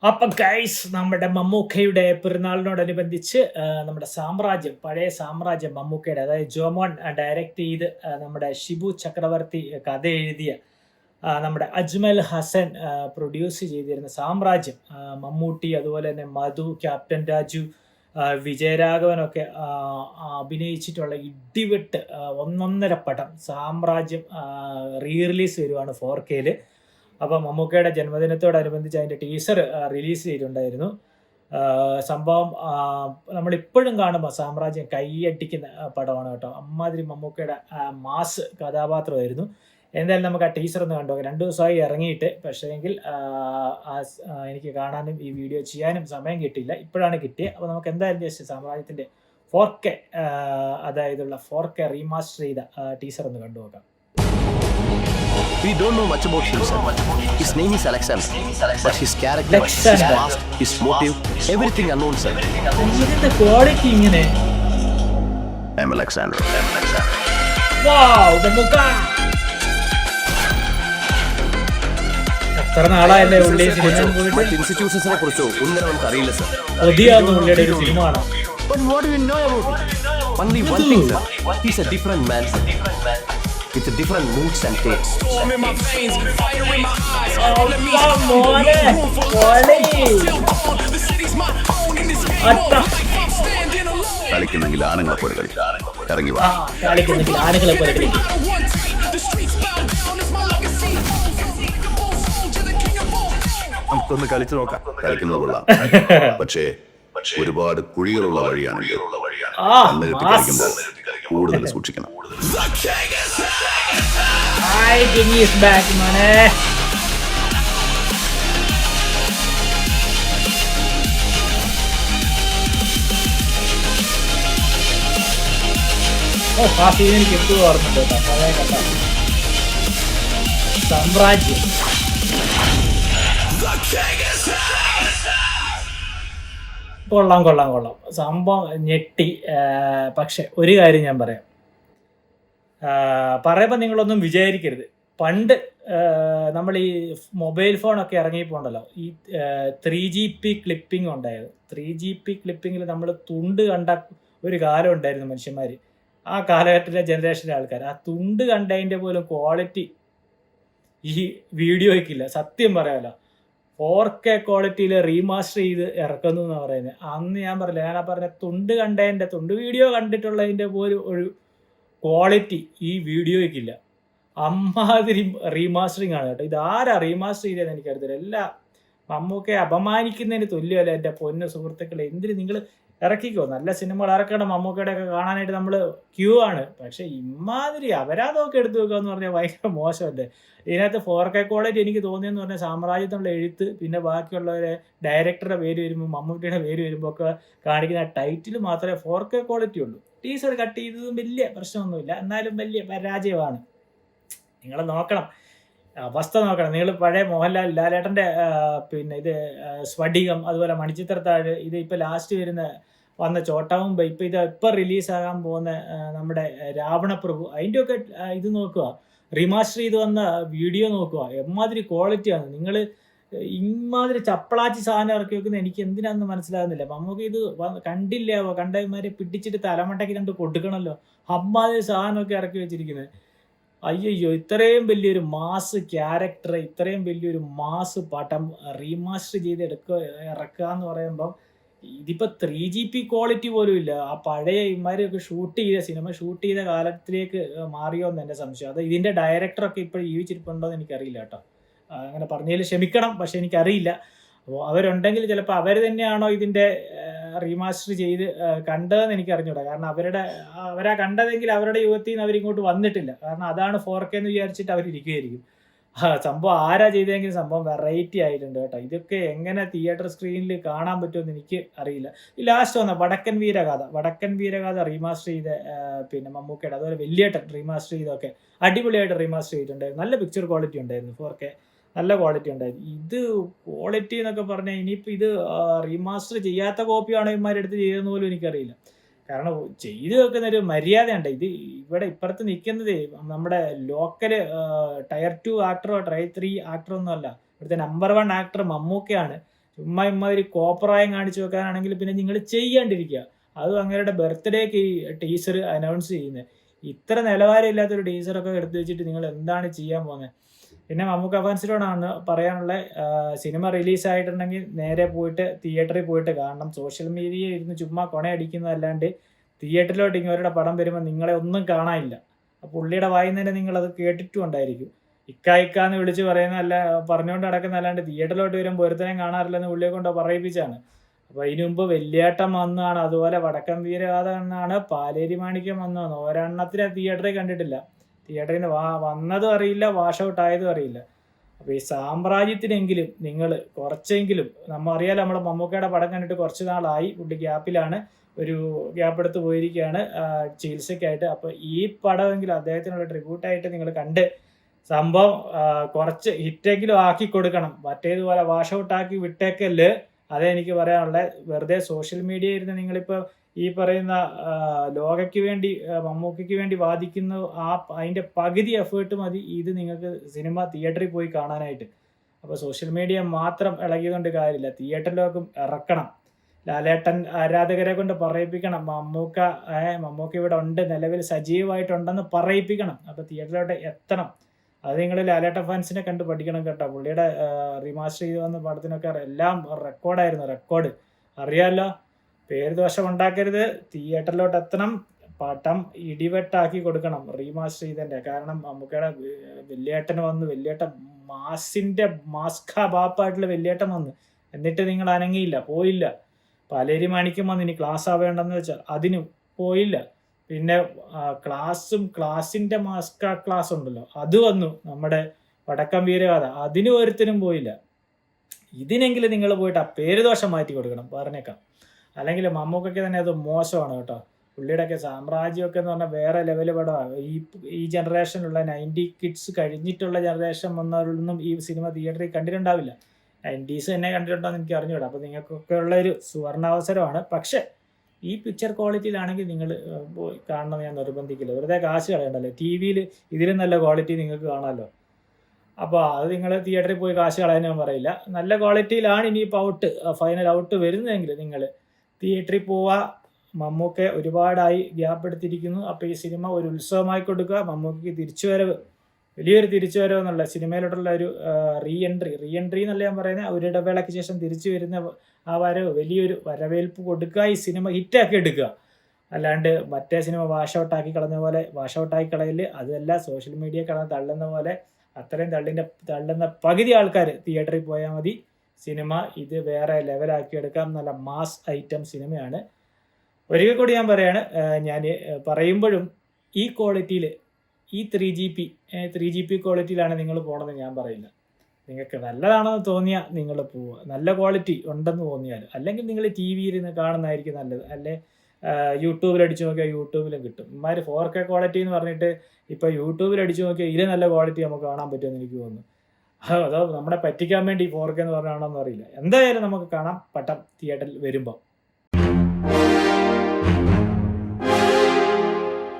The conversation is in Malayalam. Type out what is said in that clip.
അപ്പം ഗൈസ് നമ്മുടെ മമ്മൂക്കയുടെ പെരുന്നാളിനോടനുബന്ധിച്ച് നമ്മുടെ സാമ്രാജ്യം പഴയ സാമ്രാജ്യം മമ്മൂക്കയുടെ അതായത് ജോമോൻ ഡയറക്റ്റ് ചെയ്ത് നമ്മുടെ ഷിബു ചക്രവർത്തി കഥ എഴുതിയ നമ്മുടെ അജ്മൽ ഹസൻ പ്രൊഡ്യൂസ് ചെയ്തിരുന്ന സാമ്രാജ്യം മമ്മൂട്ടി അതുപോലെ തന്നെ മധു ക്യാപ്റ്റൻ രാജു വിജയരാഘവനൊക്കെ അഭിനയിച്ചിട്ടുള്ള ഇടിവെട്ട് ഒന്നൊന്നര പടം സാമ്രാജ്യം റീ റിലീസ് വരുവാണ് 4K. അപ്പോൾ മമ്മൂക്കയുടെ ജന്മദിനത്തോടനുബന്ധിച്ച് അതിൻ്റെ ടീസർ റിലീസ് ചെയ്തിട്ടുണ്ടായിരുന്നു. സംഭവം നമ്മളിപ്പോഴും കാണുമ്പോൾ സാമ്രാജ്യം കൈയടിക്കുന്ന പടമാണ് കേട്ടോ. അമ്മാതിരി മമ്മൂക്കയുടെ മാസ് കഥാപാത്രമായിരുന്നു. എന്തായാലും നമുക്ക് ആ ടീസർ ഒന്ന് കണ്ടു. 2 ദിവസമായി ഇറങ്ങിയിട്ട്, പക്ഷേ എങ്കിൽ എനിക്ക് കാണാനും ഈ വീഡിയോ ചെയ്യാനും സമയം കിട്ടിയില്ല. ഇപ്പോഴാണ് കിട്ടിയത്. അപ്പോൾ നമുക്ക് എന്തായാലും ജസ്റ്റ് സാമ്രാജ്യത്തിൻ്റെ 4K അതായതുള്ള 4K റീമാസ്റ്റർ ചെയ്ത ടീസർ ഒന്ന് കണ്ടു നോക്കാം. We don't know much about him, sir. His name is Alexander, but his character, his past, his motive, everything unknown, sir. ഇതിന്റെ ക്വാളിറ്റി ഇങ്ങനെ. I'm Alexander. Wow, മമ്മൂക്ക. എത്ര നാളായല്ലേ ഉള്ളി സിനിമ പോയിട്ട്? ഇൻസ്റ്റിറ്റ്യൂഷൻസിനെ കുറിച്ചോ ഒന്നും നമുക്ക് അറിയില്ല, സർ. ഒതിയാന്ന് ഉള്ളിയുടെ ഒരു സിനിമ ആണ്. But what do you know about him? Only one thing, sir. He's a different man, sir. With a different moods and tastes. കളിക്കുന്നെങ്കിൽ ആണുങ്ങളെ പോലെ ഇറങ്ങി വാ. ആണുങ്ങളെ പോലെ കളിക്കും. നമുക്കൊന്ന് കളിച്ചു നോക്കാം. കളിക്കുന്നത് കൊള്ളാം, പക്ഷേ ഒരുപാട് കുഴികളുള്ള വഴിയാണ്. കണ്ണ് കെട്ടി കളിക്കുമ്പോൾ കൂടുതൽ സൂക്ഷിക്കണം. Hi, King is back, man. ആ സീൻ എനിക്ക് എപ്പോഴും ഓർമ്മയുണ്ട് കേട്ടോ. പഴയ കഥ സാമ്രാജ്യം. കൊള്ളാം കൊള്ളാം കൊള്ളാം. സംഭവം ഞെട്ടി. പക്ഷെ ഒരു കാര്യം ഞാൻ പറയാം, പറയുമ്പോൾ നിങ്ങളൊന്നും വിചാരിക്കരുത്. പണ്ട് നമ്മൾ ഈ മൊബൈൽ ഫോണൊക്കെ ഇറങ്ങിപ്പോണ്ടല്ലോ, ഈ 3GP ക്ലിപ്പിംഗ് ഉണ്ടായത്. 3GP ക്ലിപ്പിങ്ങിൽ നമ്മൾ തുണ്ട് കണ്ട ഒരു കാലം ഉണ്ടായിരുന്നു മനുഷ്യന്മാർ. ആ കാലഘട്ടത്തിലെ ജനറേഷനിലെ ആൾക്കാർ ആ തുണ്ട് കണ്ടതിൻ്റെ പോലും ക്വാളിറ്റി ഈ വീഡിയോയ്ക്കില്ല. സത്യം പറയാമല്ലോ, 4K ക്വാളിറ്റിയിൽ റീമാസ്റ്റർ ചെയ്ത് ഇറക്കുന്നു എന്ന് പറയുന്നത്. അന്ന് ഞാൻ പറഞ്ഞില്ല, ഞാൻ പറഞ്ഞ തുണ്ട് വീഡിയോ കണ്ടിട്ടുള്ളതിൻ്റെ പോലും ഒരു ക്വാളിറ്റി ഈ വീഡിയോയ്ക്കില്ല. അമ്മാതിരി റീമാസ്റ്ററിങ് ആണ് കേട്ടോ. ഇതാരാ റീമാസ്റ്റർ ചെയ്തതെന്ന് എനിക്കറിയത്തില്ല. എല്ലാം മമ്മൂക്കെ അപമാനിക്കുന്നതിന് തുല്യമല്ല എൻ്റെ പൊന്ന സുഹൃത്തുക്കളെ. എന്തിന് നിങ്ങൾ ഇറക്കിക്കോ, നല്ല സിനിമകൾ ഇറക്കണം. മമ്മൂക്കയുടെ ഒക്കെ കാണാനായിട്ട് നമ്മൾ ക്യൂ ആണ്. പക്ഷേ ഇമാതിരി അപരാധമൊക്കെ എടുത്തു വെക്കുക എന്ന് പറഞ്ഞാൽ ഭയങ്കര മോശമല്ലേ. ഇതിനകത്ത് 4K ക്വാളിറ്റി എനിക്ക് തോന്നിയെന്ന് പറഞ്ഞാൽ സാമ്രാജ്യത്തിനുള്ള എഴുത്ത്, പിന്നെ ബാക്കിയുള്ളവരെ ഡയറക്ടറുടെ പേര് വരുമ്പോൾ, മമ്മൂട്ടിയുടെ പേര് വരുമ്പോൾ ഒക്കെ കാണിക്കുന്ന ടൈറ്റിൽ മാത്രമേ 4K ക്വാളിറ്റി ഉള്ളൂ. ടീസർ കട്ട് ചെയ്തതും വലിയ പ്രശ്നമൊന്നുമില്ല, എന്നാലും വലിയ പരാജയമാണ്. നിങ്ങൾ നോക്കണം, അവസ്ഥ നോക്കണം. നിങ്ങൾ പഴയ മോഹൻലാൽ ലാലേട്ടൻ്റെ പിന്നെ ഇത് സ്ഫടികം, അതുപോലെ മണിച്ചിത്രത്താഴ്, ഇത് ഇപ്പോൾ ലാസ്റ്റ് വന്ന ചോട്ടാമുംബൈ, ഇപ്പോൾ റിലീസാകാൻ പോകുന്ന നമ്മുടെ രാവണപ്രഭു, അതിൻ്റെയൊക്കെ ഇത് നോക്കുക, റീമാസ്റ്റർ ചെയ്ത് വന്ന വീഡിയോ നോക്കുക. എമ്മാതിരി ക്വാളിറ്റിയാണ്. നിങ്ങൾ ഇമാതിരി ചപ്പളാച്ചി സാധനം ഇറക്കി വെക്കുന്നത് എനിക്ക് എന്തിനാണെന്ന് മനസ്സിലാകുന്നില്ല. നമുക്ക് ഇത് കണ്ടില്ലാവോ, കണ്ടവന്മാരെ പിടിച്ചിട്ട് തലമണ്ടയ്ക്ക് കണ്ട് കൊടുക്കണമല്ലോ. അമ്മാതിരി സാധനമൊക്കെ ഇറക്കി വെച്ചിരിക്കുന്നത്. അയ്യോ, ഇത്രയും വലിയൊരു മാസ് ക്യാരക്ടർ, ഇത്രയും വലിയൊരു മാസ് പടം റീമാസ്റ്റർ ചെയ്ത് ഇറക്കുക എന്ന് പറയുമ്പം ഇതിപ്പോൾ 3GP ക്വാളിറ്റി പോലും ഇല്ല. ആ പഴയ ഇമാരൊക്കെ സിനിമ ഷൂട്ട് ചെയ്ത കാലത്തിലേക്ക് മാറിയോ എന്ന് എൻ്റെ സംശയം. അത് ഇതിൻ്റെ ഡയറക്ടറൊക്കെ ഇപ്പോൾ ജീവിച്ചിരിപ്പുണ്ടോ എന്ന് എനിക്കറിയില്ല കേട്ടോ. അങ്ങനെ പറഞ്ഞതിൽ ക്ഷമിക്കണം, പക്ഷെ എനിക്കറിയില്ല. അപ്പോൾ അവരുണ്ടെങ്കിൽ ചിലപ്പോൾ അവർ തന്നെയാണോ ഇതിൻ്റെ റീമാസ്റ്റർ ചെയ്ത് കണ്ടതെന്ന് എനിക്ക് അറിഞ്ഞൂടാ. കാരണം അവരാ കണ്ടതെങ്കിൽ അവരുടെ യുഗത്തിൽ നിന്ന് അവരിങ്ങോട്ട് വന്നിട്ടില്ല. കാരണം അതാണ് 4K എന്ന് വിചാരിച്ചിട്ട് അവരിയ്ക്കുമായിരിക്കും. സംഭവം ആരാ ചെയ്തെങ്കിലും സംഭവം വെറൈറ്റി ആയിട്ടുണ്ട് കേട്ടോ. ഇതൊക്കെ എങ്ങനെ തിയേറ്റർ സ്ക്രീനിൽ കാണാൻ പറ്റുമെന്ന് എനിക്ക് അറിയില്ല. ഈ ലാസ്റ്റ് വന്ന വടക്കൻ വീരഗാഥ റീമാസ്റ്റർ ചെയ്ത പിന്നെ മമ്മൂക്കയുടെ, അതുപോലെ വലിയേട്ടൻ റീമാസ്റ്റർ ചെയ്തൊക്കെ അടിപൊളിയായിട്ട് റീമാസ്റ്റർ ചെയ്തിട്ടുണ്ട്. നല്ല പിക്ചർ ക്വാളിറ്റി ഉണ്ടായിരുന്നു, 4K നല്ല ക്വാളിറ്റി ഉണ്ടായിരുന്നു. ഇത് ക്വാളിറ്റി എന്നൊക്കെ പറഞ്ഞാൽ ഇനിയിപ്പോൾ ഇത് റീമാസ്റ്റർ ചെയ്യാത്ത കോപ്പിയാണോ ഇവന്മാരെടുത്ത് ചെയ്തതെന്ന് പോലും എനിക്കറിയില്ല. കാരണം ചെയ്തു വെക്കുന്ന ഒരു മര്യാദയുണ്ട്. ഇത് ഇവിടെ ഇപ്പുറത്ത് നിൽക്കുന്നത് നമ്മുടെ ലോക്കല് ടയർ 2 ആക്ടറോ ടയർ 3 ആക്ടറോ ഒന്നും അല്ല. ഇവിടുത്തെ നമ്പർ 1 ആക്ടർ മമ്മൂക്കയാണ്. ചുമ്മാ ഇമ്മാതിരി കോപ്രായം കാണിച്ചു വെക്കാനാണെങ്കിൽ പിന്നെ നിങ്ങൾ ചെയ്യാണ്ടിരിക്കുക. അതും അങ്ങയുടെ ബർത്ത്ഡേക്ക് ഈ ടീസർ അനൗൺസ് ചെയ്യുന്നത്. ഇത്ര നിലവാരമില്ലാത്തൊരു ടീസറൊക്കെ എടുത്തു വെച്ചിട്ട് നിങ്ങൾ എന്താണ് ചെയ്യാൻ പോകുന്നത്? പിന്നെ മമ്മൂക്ക ഫാൻസിനോടാണ് പറയാനുള്ള, സിനിമ റിലീസായിട്ടുണ്ടെങ്കിൽ നേരെ പോയിട്ട് തിയേറ്ററിൽ പോയിട്ട് കാണണം. സോഷ്യൽ മീഡിയയിൽ ഇരുന്ന് ചുമ്മാ കൊണയടിക്കുന്നതല്ലാണ്ട് തിയേറ്ററിലോട്ട് ഇവരുടെ പടം വരുമ്പോൾ നിങ്ങളെ ഒന്നും കാണാനില്ല. അപ്പോൾ പുള്ളിയുടെ വായിന്ന് തന്നെ നിങ്ങളത് കേട്ടിട്ടും ഉണ്ടായിരിക്കും. ഇക്കാന്ന് വിളിച്ച് പറഞ്ഞുകൊണ്ട് നടക്കുന്ന അല്ലാണ്ട് തിയേറ്ററിലോട്ട് വരുമ്പോൾ ഒരുത്തനെയും കാണാറില്ലെന്ന് പുള്ളിയെ കൊണ്ട് പറയിപ്പിച്ചാണ്. അപ്പോൾ അതിന് മുമ്പ് വെള്ളിയാട്ടം വന്നാണ്, അതുപോലെ വടക്കം വീരഗാഥ എന്നാണ്, പാലേരി മാണിക്യം വന്നതാണ്. ഒരെണ്ണത്തിനെ തിയേറ്ററിൽ കണ്ടിട്ടില്ല. തിയേറ്ററിൽ നിന്ന് വന്നതും അറിയില്ല, വാഷ് ഔട്ട് ആയതും അറിയില്ല. അപ്പോൾ ഈ സാമ്രാജ്യത്തിനെങ്കിലും നിങ്ങൾ കുറച്ചെങ്കിലും, അറിയാലോ നമ്മുടെ മമ്മൂക്കയുടെ പടം കണ്ടിട്ട് കുറച്ച് നാളായി, പുള്ളി ഗ്യാപ്പിലാണ്, ഒരു ഗ്യാപ്പ് എടുത്ത് പോയിരിക്കുകയാണ് ചികിത്സയ്ക്കായിട്ട്. അപ്പോൾ ഈ പടമെങ്കിലും അദ്ദേഹത്തിനുള്ള ട്രിബ്യൂട്ടായിട്ട് നിങ്ങൾ കണ്ട് സംഭവം കുറച്ച് ഹിറ്റെങ്കിലും ആക്കി കൊടുക്കണം. മറ്റേതുപോലെ വാഷ് ഔട്ട് ആക്കി വിട്ടേക്കല്ല്. അതേ എനിക്ക് പറയാനുള്ളത്. വെറുതെ സോഷ്യൽ മീഡിയ ഇരുന്ന് നിങ്ങളിപ്പോൾ ഈ പറയുന്ന ലോകയ്ക്ക് വേണ്ടി, മമ്മൂക്കയ്ക്ക് വേണ്ടി വാദിക്കുന്ന അതിൻ്റെ പകുതി എഫേർട്ട് മതി ഇത് നിങ്ങൾക്ക് സിനിമ തിയേറ്ററിൽ പോയി കാണാനായിട്ട്. അപ്പോൾ സോഷ്യൽ മീഡിയ മാത്രം ഇളകിയതുകൊണ്ട് കാര്യമില്ല, തിയേറ്ററിലേക്കും ഇറക്കണം. ലാലേട്ടൻ ആരാധകരെ കൊണ്ട് പറയിപ്പിക്കണം, മമ്മൂക്ക ഇവിടെ ഉണ്ട്, നിലവിൽ സജീവമായിട്ടുണ്ടെന്ന് പറയിപ്പിക്കണം. അപ്പോൾ തിയേറ്ററിലോട്ട് എത്തണം. അത് നിങ്ങൾ ലാലേട്ടൻ ഫാൻസിനെ കണ്ട് പഠിക്കണം കേട്ടോ. പുള്ളിയുടെ റീമാസ്റ്റർ ചെയ്ത് വന്ന പടത്തിനൊക്കെ എല്ലാം റെക്കോർഡ് അറിയാമല്ലോ. പേര് ദോഷം ഉണ്ടാക്കരുത്, തിയേറ്ററിലോട്ട് എത്തണം, പടം ഇടിവെട്ടാക്കി കൊടുക്കണം റീമാസ്റ്റർ ചെയ്തതിൻ്റെ. കാരണം മമ്മൂക്കയുടെ വെള്ളിയേട്ടൻ വന്നു, വെള്ളിയേട്ടൻ മാസ്കാ ബാപ്പായിട്ടുള്ള വെള്ളിയേട്ടൻ വന്നു, എന്നിട്ട് നിങ്ങൾ അനങ്ങിയില്ല, പോയില്ല. പാലേരി മാണിക്യം വന്ന് ഇനി ക്ലാസ് ആവേണ്ടെന്ന് വെച്ചാൽ അതിന് പോയില്ല. പിന്നെ ക്ലാസിൻ്റെ മാസ്കാ ക്ലാസ് ഉണ്ടല്ലോ, അത് വന്നു. നമ്മുടെ വടക്കം വീരഗാഥ, അതിന് ഒരുത്തിനും പോയില്ല. ഇതിനെങ്കിലും നിങ്ങൾ പോയിട്ട് ആ പേര് ദോഷം മാറ്റി കൊടുക്കണം, പറഞ്ഞേക്കാം. അല്ലെങ്കിൽ മമ്മൂക്കൊക്കെ തന്നെ അത് മോശമാണ് കേട്ടോ. പുള്ളിയുടെയൊക്കെ സാമ്രാജ്യമൊക്കെ എന്ന് പറഞ്ഞാൽ വേറെ ലെവൽ പടമാണ്. ഈ ജനറേഷനിലുള്ള 90 കിഡ്സ് കഴിഞ്ഞിട്ടുള്ള ജനറേഷൻ വന്നവരൊന്നും ഈ സിനിമ തിയേറ്ററിൽ കണ്ടിട്ടുണ്ടാവില്ല. 90s തന്നെ കണ്ടിട്ടുണ്ടോയെന്ന് എനിക്ക് അറിഞ്ഞുകൂടാ. അപ്പോൾ നിങ്ങൾക്കൊക്കെ ഉള്ളൊരു സുവർണാവസരമാണ്. പക്ഷേ ഈ പിക്ചർ ക്വാളിറ്റിയിലാണെങ്കിൽ നിങ്ങൾ പോയി കാണണമെന്ന് ഞാൻ നിർബന്ധിക്കില്ല. വെറുതെ കാശ് കളയണ്ടല്ലോ. TV-യിൽ ഇതിലും നല്ല ക്വാളിറ്റി നിങ്ങൾക്ക് കാണാമല്ലോ. അപ്പോൾ അത് നിങ്ങൾ തിയേറ്ററിൽ പോയി കാശ് കളയാൻ ഞാൻ പറയില്ല. നല്ല ക്വാളിറ്റിയിലാണ് ഇനിയിപ്പോൾ ഫൈനൽ ഔട്ട് വരുന്നതെങ്കിൽ നിങ്ങൾ തിയേറ്ററിൽ പോവുക. മമ്മൂക്ക ഒരുപാടായി ഗ്യാപ്പ് എടുത്തിരിക്കുന്നു. അപ്പോൾ ഈ സിനിമ ഒരു ഉത്സവമായി കൊടുക്കുക. മമ്മൂക്കയ്ക്ക് വലിയൊരു തിരിച്ചുവരവ് എന്നുള്ള സിനിമയിലോട്ടുള്ള ഒരു റീ എൻട്രി എന്നല്ല ഞാൻ പറയുന്നത്, ഒരു ഇടവേളയ്ക്ക് ശേഷം തിരിച്ചു വരുന്ന ആ വരവ് വലിയൊരു വരവേൽപ്പ് കൊടുക്കുക. ഈ സിനിമ ഹിറ്റാക്കി എടുക്കുക. അല്ലാണ്ട് മറ്റേ സിനിമ വാഷ് ഔട്ടാക്കി കളയില്ല. അതല്ല, സോഷ്യൽ മീഡിയ തള്ളുന്ന പോലെ അത്രയും തള്ളുന്ന പകുതി ആൾക്കാർ തിയേറ്ററിൽ പോയാൽ മതി. സിനിമ ഇത് വേറെ ലെവലാക്കി എടുക്കാം. നല്ല മാസ് ഐറ്റം സിനിമയാണ്. ഒരിക്കൽ കൂടി ഞാൻ പറയാണ്, ഞാൻ പറയുമ്പോഴും ഈ ക്വാളിറ്റിയിൽ, ഈ 3GP ക്വാളിറ്റിയിലാണ് നിങ്ങൾ പോകണമെന്ന് ഞാൻ പറയില്ല. നിങ്ങൾക്ക് നല്ലതാണെന്ന് തോന്നിയാൽ നിങ്ങൾ പോവുക, നല്ല ക്വാളിറ്റി ഉണ്ടെന്ന് തോന്നിയാൽ. അല്ലെങ്കിൽ നിങ്ങൾ TV-യിൽ ഇരുന്ന് കാണുന്നതായിരിക്കും നല്ലത്. അല്ലെ യൂട്യൂബിൽ അടിച്ചു നോക്കിയാൽ യൂട്യൂബിലും കിട്ടും. ഇമാര് 4K ക്വാളിറ്റി എന്ന് പറഞ്ഞിട്ട് ഇപ്പോൾ യൂട്യൂബിൽ അടിച്ചു നോക്കിയാൽ ഇതിൽ നല്ല ക്വാളിറ്റി നമുക്ക് കാണാൻ പറ്റുമെന്ന് എനിക്ക് തോന്നുന്നു. അതോ നമ്മളെ പറ്റിക്കാൻ വേണ്ടി 4K എന്ന് പറഞ്ഞാണോന്ന് അറിയില്ല. എന്തായാലും നമുക്ക് കാണാം പടം തിയേറ്ററിൽ വരുമ്പോൾ.